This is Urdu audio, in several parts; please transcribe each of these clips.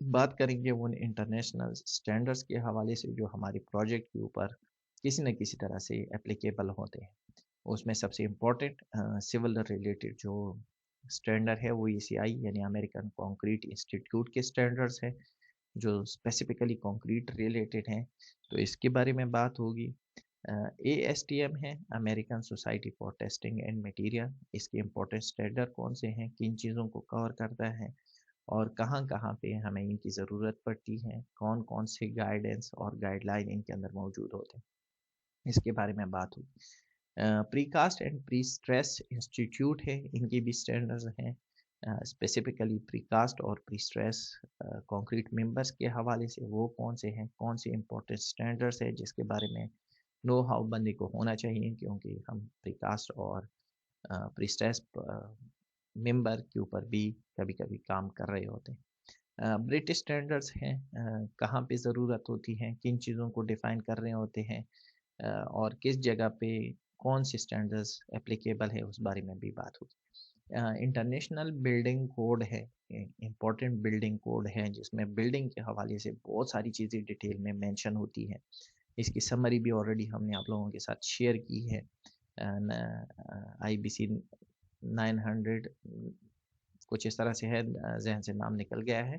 بات کریں گے ان انٹرنیشنل اسٹینڈرڈس کے حوالے سے جو ہماری پروجیکٹ کے اوپر کسی نہ کسی طرح سے اپلیکیبل ہوتے ہیں. اس میں سب سے امپورٹنٹ سول ریلیٹڈ جو اسٹینڈرڈ ہے وہ ECI یعنی امریکن کانکریٹ انسٹیٹیوٹ کے اسٹینڈرڈس ہیں جو اسپیسیفکلی کانکریٹ ریلیٹڈ ہیں. تو اس کے بارے میں بات ہوگی. ASTM ہے American society for testing and material. اس کے امپورٹنٹ اسٹینڈرڈ کون سے ہیں, کن چیزوں کو کور کرتا ہے اور کہاں کہاں پہ ہمیں ان کی ضرورت پڑتی ہے, کون کون سے گائیڈنس اور گائیڈ لائن ان کے اندر موجود ہوتے ہیں, اس کے بارے میں بات ہوگی. Precast and prestress institute ہے, ان کی بھی اسٹینڈرڈز ہیں اسپیسیفکلی پری کاسٹ اور پری اسٹریس کانکریٹ ممبرس کے حوالے سے وہ کون سے ہیں, کون سے امپورٹنٹ اسٹینڈرڈس ہیں جس کے بارے میں نو ہاؤ بندے کو ہونا چاہیے, کیونکہ ہم پری کاسٹ اور پری اسٹریس ممبر کے اوپر بھی کبھی کبھی کام کر رہے ہوتے ہیں. برٹش اسٹینڈرڈس ہیں, کہاں پہ ضرورت ہوتی ہے, کن چیزوں کو ڈیفائن کر رہے ہوتے ہیں اور کس جگہ پہ کون سی اسٹینڈرڈس اپلیکیبل ہے, اس بارے میں بھی بات ہوگی. انٹرنیشنل بلڈنگ کوڈ ہے, امپورٹنٹ بلڈنگ کوڈ ہے جس میں بلڈنگ کے حوالے سے بہت ساری چیزیں ڈیٹیل میں مینشن ہوتی ہیں. اس کی سمری بھی آلریڈی ہم نے آپ لوگوں کے ساتھ شیئر کی ہے. IBC 900 کچھ اس طرح سے ہے, ذہن سے نام نکل گیا ہے.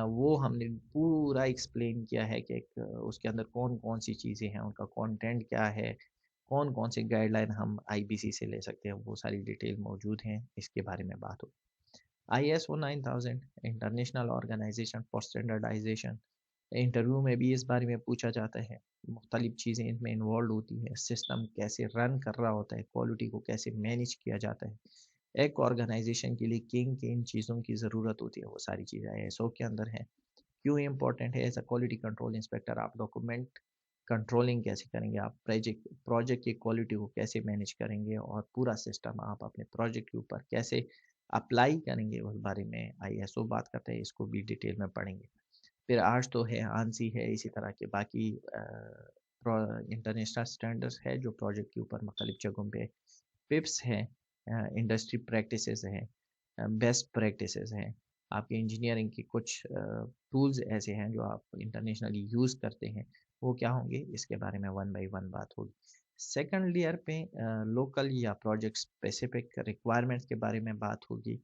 وہ ہم نے پورا ایکسپلین کیا ہے کہ اس کے اندر کون کون سی چیزیں ہیں, ان کا کانٹینٹ کیا ہے, کون کون سے گائیڈ لائن ہم IBC سے لے سکتے ہیں, وہ ساری ڈیٹیل موجود ہیں. اس کے بارے میں بات ہو. ISO 9000 International Organization for Standardization, interview میں بھی اس بارے میں پوچھا جاتا ہے. مختلف چیزیں ان میں انوالوڈ ہوتی ہیں, سسٹم کیسے رن کر رہا ہوتا ہے, کوالٹی کو کیسے مینیج کیا جاتا ہے. ایک آرگنائزیشن کے لیے کن چیزوں کی ضرورت ہوتی ہے, وہ ساری چیزیں ISO کے اندر ہیں. کیوں امپورٹنٹ ہے, as a quality control inspector آپ ڈاکومنٹ کنٹرولنگ کیسے کریں گے, آپ پروجیکٹ کی کوالٹی کو کیسے مینیج کریں گے, اور پورا سسٹم آپ اپنے پروجیکٹ کے اوپر کیسے اپلائی کریں گے, اس بارے میں ISO بات کرتے ہیں. اس کو بھی ڈیٹیل میں پڑھیں گے. پھر آج تو ہے, آنسی ہے, اسی طرح کے باقی انٹرنیشنل اسٹینڈرڈس ہے جو پروجیکٹ کے اوپر مختلف جگہوں پہ. پپس ہے, انڈسٹری پریکٹسز ہیں, بیسٹ پریکٹسز ہیں. آپ کے انجینئرنگ کی کچھ ٹولز ایسے ہیں جو آپ انٹرنیشنلی یوز کرتے ہیں, وہ کیا ہوں گے, اس کے بارے میں ون بائی ون بات ہوگی. سیکنڈ لیئر پہ لوکل یا پروجیکٹ اسپیسیفک ریکوائرمنٹس کے بارے میں بات ہوگی.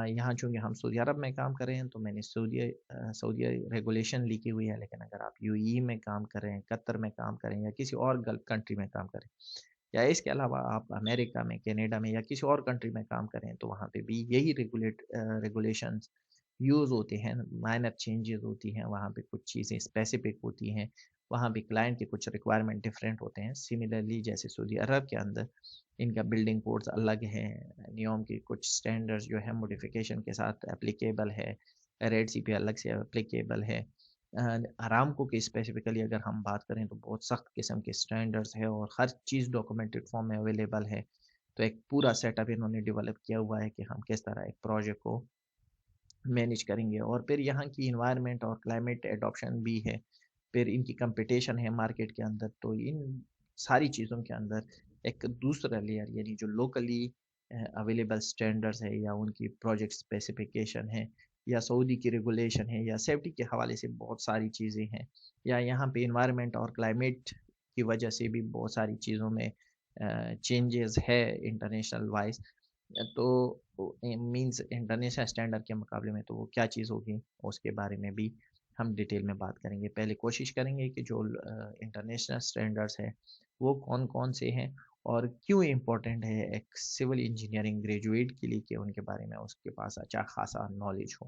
یہاں چونکہ ہم سعودی عرب میں کام کر رہے ہیں تو میں نے سعودی ریگولیشن لکھی ہوئی ہے, لیکن اگر آپ UAE میں کام کریں, قطر میں کام کریں, یا کسی اور گلف کنٹری میں کام کریں, یا اس کے علاوہ آپ امریکہ میں, کینیڈا میں, یا کسی اور کنٹری میں کام کریں, تو وہاں پہ بھی یہی ریگولیشنز یوز ہوتے ہیں. مائنر چینجز ہوتی ہیں, وہاں پہ کچھ چیزیں اسپیسیفک ہوتی ہیں, وہاں پہ کلائنٹ کے کچھ ریکوائرمنٹ ڈفرینٹ ہوتے ہیں. سملرلی جیسے سعودی عرب کے اندر ان کا بلڈنگ کوڈز الگ ہیں, نیوم کے کچھ سٹینڈرڈز جو ہے موڈیفیکیشن کے ساتھ اپلیکیبل ہے, ریڈ سی پہ الگ سے اپلیکیبل ہے. آرامکو کی اسپیسیفکلی اگر ہم بات کریں تو بہت سخت قسم کے سٹینڈرڈز ہے, اور ہر چیز ڈاکومنٹڈ فارم میں اویلیبل ہے. تو ایک پورا سیٹ اپ انہوں نے ڈیولپ کیا ہوا ہے کہ ہم کس طرح ایک پروجیکٹ کو مینیج کریں گے. اور پھر یہاں کی انوائرمنٹ اور کلائمیٹ ایڈاپشن بھی ہے, پھر ان کی کمپٹیشن ہے مارکیٹ کے اندر. تو ان ساری چیزوں کے اندر ایک دوسرا لیئر یعنی جو لوکلی اویلیبل سٹینڈرڈز ہے, یا ان کی پروجیکٹ اسپیسیفیکیشن ہے, یا سعودی کی ریگولیشن ہے, یا سیفٹی کے حوالے سے بہت ساری چیزیں ہیں, یا یہاں پہ انوائرمنٹ اور کلائمیٹ کی وجہ سے بھی بہت ساری چیزوں میں چینجز ہے انٹرنیشنل وائز. تو مینز انٹرنیشنل اسٹینڈرڈ کے مقابلے میں تو وہ کیا چیز ہوگی, اس کے بارے میں بھی ہم ڈیٹیل میں بات کریں گے. پہلے کوشش کریں گے کہ جو انٹرنیشنل اسٹینڈرڈس ہیں وہ کون کون سے ہیں, اور کیوں امپورٹنٹ ہے ایک سول انجینئرنگ گریجویٹ کے لیے کہ ان کے بارے میں اس کے پاس اچھا خاصا نالج ہو.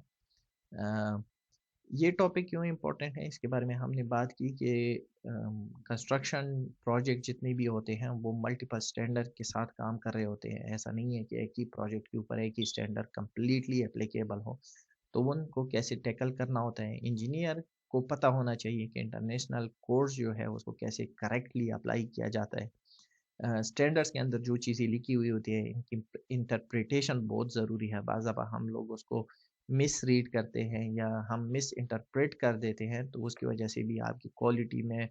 یہ ٹاپک کیوں امپورٹنٹ ہے, اس کے بارے میں ہم نے بات کی کہ کنسٹرکشن پروجیکٹ جتنے بھی ہوتے ہیں وہ ملٹیپل سٹینڈرڈ کے ساتھ کام کر رہے ہوتے ہیں. ایسا نہیں ہے کہ ایک ہی پروجیکٹ کے اوپر ایک ہی سٹینڈرڈ کمپلیٹلی اپلیکیبل ہو, تو ان کو کیسے ٹیکل کرنا ہوتا ہے. انجینئر کو پتہ ہونا چاہیے کہ انٹرنیشنل کورس جو ہے اس کو کیسے کریکٹلی اپلائی کیا جاتا ہے. سٹینڈرڈس کے اندر جو چیزیں لکھی ہوئی ہوتی ہیں ان کی انٹرپریٹیشن بہت ضروری ہے. بعض دفعہ ہم لوگ اس کو مس ریڈ کرتے ہیں یا ہم مس انٹرپریٹ کر دیتے ہیں, تو اس کی وجہ سے بھی آپ کی کوالٹی میں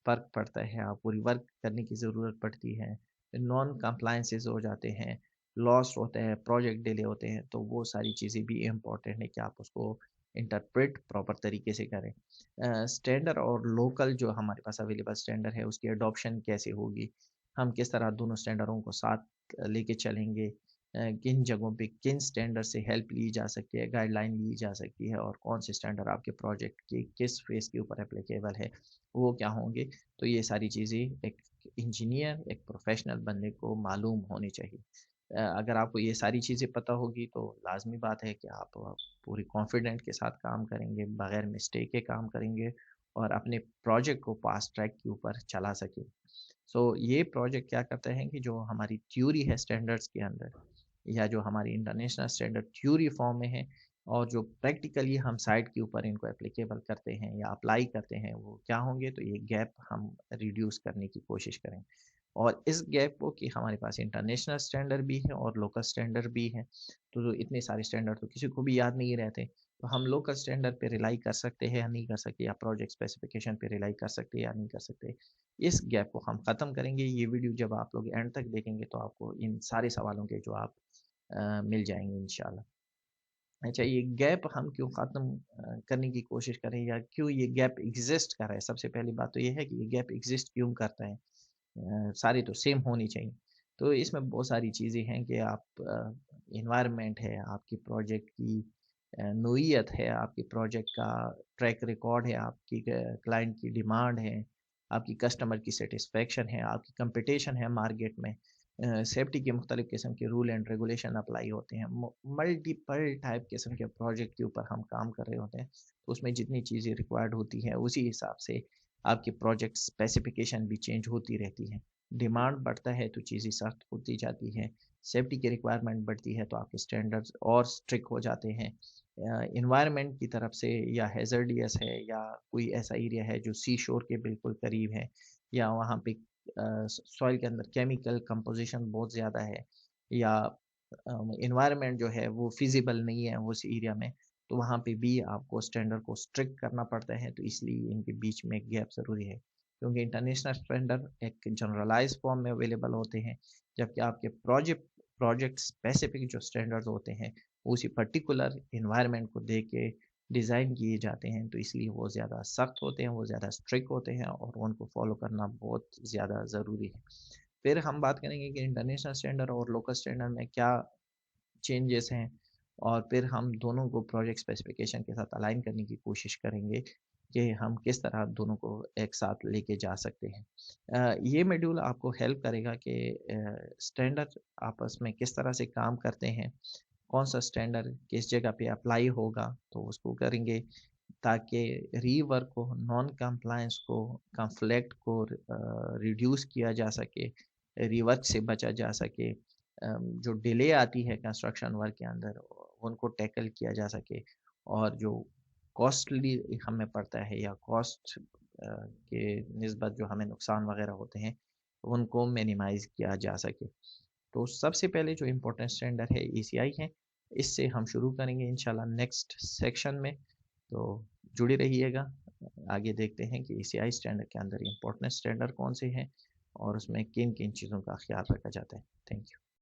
فرق پڑتا ہے, آپ کو ریورک کرنے کی ضرورت پڑتی ہے, نان کمپلائنسز ہو جاتے ہیں, لاس ہوتا ہے, پروجیکٹ ڈیلے ہوتے ہیں. تو وہ ساری چیزیں بھی امپورٹنٹ ہے کہ آپ اس کو انٹرپریٹ پراپر طریقے سے کریں. اسٹینڈرڈ اور لوکل جو ہمارے پاس اویلیبل اسٹینڈرڈ ہے اس کی اڈاپشن کیسے ہوگی, ہم کس طرح دونوں اسٹینڈرڈوں کو ساتھ لے کے چلیں گے, کن جگہوں پہ کن اسٹینڈرڈ سے ہیلپ لی جا سکتی ہے, گائیڈ لائن لی جا سکتی ہے, اور کون سے اسٹینڈرڈ آپ کے پروجیکٹ کے کس فیز کے اوپر اپلیکیبل ہے وہ کیا ہوں گے. تو یہ ساری چیزیں ایک انجینئر, ایک پروفیشنل بندے کو معلوم ہونی چاہیے. اگر آپ کو یہ ساری چیزیں پتہ ہوگی تو لازمی بات ہے کہ آپ پوری کانفیڈنٹ کے ساتھ کام کریں گے, بغیر مسٹیک کے کام کریں گے اور اپنے پروجیکٹ کو فاسٹ ٹریک کے اوپر چلا سکیں. یہ پروجیکٹ کیا کرتا ہے کہ جو ہماری تھیوری ہے اسٹینڈرڈس کے اندر, یا جو ہماری انٹرنیشنل اسٹینڈرڈ تھیوری فارم میں ہے, اور جو پریکٹیکلی ہم سائٹ کے اوپر ان کو اپلیکیبل کرتے ہیں یا اپلائی کرتے ہیں وہ کیا ہوں گے. تو یہ گیپ ہم ریڈیوس کرنے کی کوشش کریں, اور اس گیپ کو کہ ہمارے پاس انٹرنیشنل اسٹینڈرڈ بھی ہے اور لوکل اسٹینڈرڈ بھی ہے. تو اتنے سارے اسٹینڈرڈ تو کسی کو بھی یاد نہیں رہتے, تو ہم لوکل اسٹینڈرڈ پہ ریلائی کر سکتے ہیں یا نہیں کر سکتے, یا پروجیکٹ اسپیسیفکیشن پہ ریلائی کر سکتے یا نہیں کر سکتے. اس گیپ کو ہم ختم کریں گے. یہ ویڈیو جب آپ لوگ اینڈ تک دیکھیں گے تو آپ کو ان سارے سوالوں کے جواب مل جائیں گے انشاءاللہ. اچھا, یہ گیپ ہم کیوں ختم کرنے کی کوشش کریں, یا کیوں یہ گیپ ایگزسٹ کر رہا ہے. سب سے پہلی بات تو یہ ہے کہ یہ گیپ ایگزسٹ کیوں کرتا ہے. ساری تو سیم ہونی چاہیے. تو اس میں بہت ساری چیزیں ہیں کہ آپ انوائرمنٹ ہے, آپ کی پروجیکٹ کی نوعیت ہے, آپ کی پروجیکٹ کا ٹریک ریکارڈ ہے, آپ کی کلائنٹ کی ڈیمانڈ ہے, آپ کی کسٹمر کی سیٹسفیکشن ہے, آپ کی کمپٹیشن ہے مارکیٹ میں, سیفٹی کے مختلف قسم کے رول اینڈ ریگولیشن اپلائی ہوتے ہیں, ملٹیپل ٹائپ قسم کے پروجیکٹ کے اوپر ہم کام کر رہے ہوتے ہیں. تو اس میں جتنی چیزیں ریکوائرڈ ہوتی ہیں اسی حساب سے آپ کی پروجیکٹ اسپیسیفکیشن بھی چینج ہوتی رہتی ہے. ڈیمانڈ بڑھتا ہے تو چیزیں سخت ہوتی جاتی ہیں, سیفٹی کی ریکوائرمنٹ بڑھتی ہے تو آپ کے اسٹینڈرڈز اور اسٹرک ہو جاتے ہیں. انوائرمنٹ کی طرف سے یا ہیزرڈیس ہے, یا کوئی ایسا ایریا ہے جو سی شور کے بالکل قریب ہے, یا وہاں پہ سوائل کے اندر کیمیکل کمپوزیشن بہت زیادہ ہے, یا انوائرمنٹ جو ہے وہ فیزیبل نہیں ہے اس ایریا میں, تو وہاں پہ بھی آپ کو اسٹینڈرڈ کو اسٹرکٹ کرنا پڑتا ہے. تو اس لیے ان کے بیچ میں گیپ ضروری ہے, کیونکہ انٹرنیشنل اسٹینڈرڈ ایک جنرلائز فارم میں اویلیبل ہوتے ہیں, جبکہ آپ کے پروجیکٹ اسپیسیفک جو اسٹینڈرڈ ہوتے ہیں اسی پرٹیکولر انوائرمنٹ کو دیکھ کے ڈیزائن کیے جاتے ہیں. تو اس لیے وہ زیادہ سخت ہوتے ہیں, وہ زیادہ اسٹرکٹ ہوتے ہیں, اور ان کو فالو کرنا بہت زیادہ ضروری ہے. پھر ہم بات کریں گے کہ انٹرنیشنل اسٹینڈرڈ اور لوکل اسٹینڈرڈ میں کیا چینجز ہیں, اور پھر ہم دونوں کو پروجیکٹ اسپیسیفکیشن کے ساتھ الائن کرنے کی کوشش کریں گے کہ ہم کس طرح دونوں کو ایک ساتھ لے کے جا سکتے ہیں. یہ میڈیول آپ کو ہیلپ کرے گا کہ اسٹینڈرڈ آپس میں کس طرح سے کام کرتے ہیں, کون سا اسٹینڈرڈ کس جگہ پہ اپلائی ہوگا تو اس کو کریں گے, تاکہ ری ورک کو, نان کمپلائنس کو, کنفلیکٹ کو ریڈیوس کیا جا سکے, ری ورک سے بچا جا سکے, جو ڈیلے آتی ہے کنسٹرکشن ورک کے اندر ان کو ٹیکل کیا جا سکے, اور جو کاسٹلی ہمیں پڑتا ہے یا کاسٹ کے نسبت جو ہمیں نقصان وغیرہ ہوتے ہیں ان کو مینیمائز کیا جا سکے. تو سب سے پہلے جو امپورٹنٹ اسٹینڈرڈ ہے ECI ہے, اس سے ہم شروع کریں گے انشاءاللہ نیکسٹ سیکشن میں. تو جڑے رہیے گا, آگے دیکھتے ہیں کہ ECI اسٹینڈرڈ کے اندر امپورٹنٹ اسٹینڈرڈ کون سے ہیں اور اس میں کن کن چیزوں کا خیال رکھا جاتا ہے. Thank you.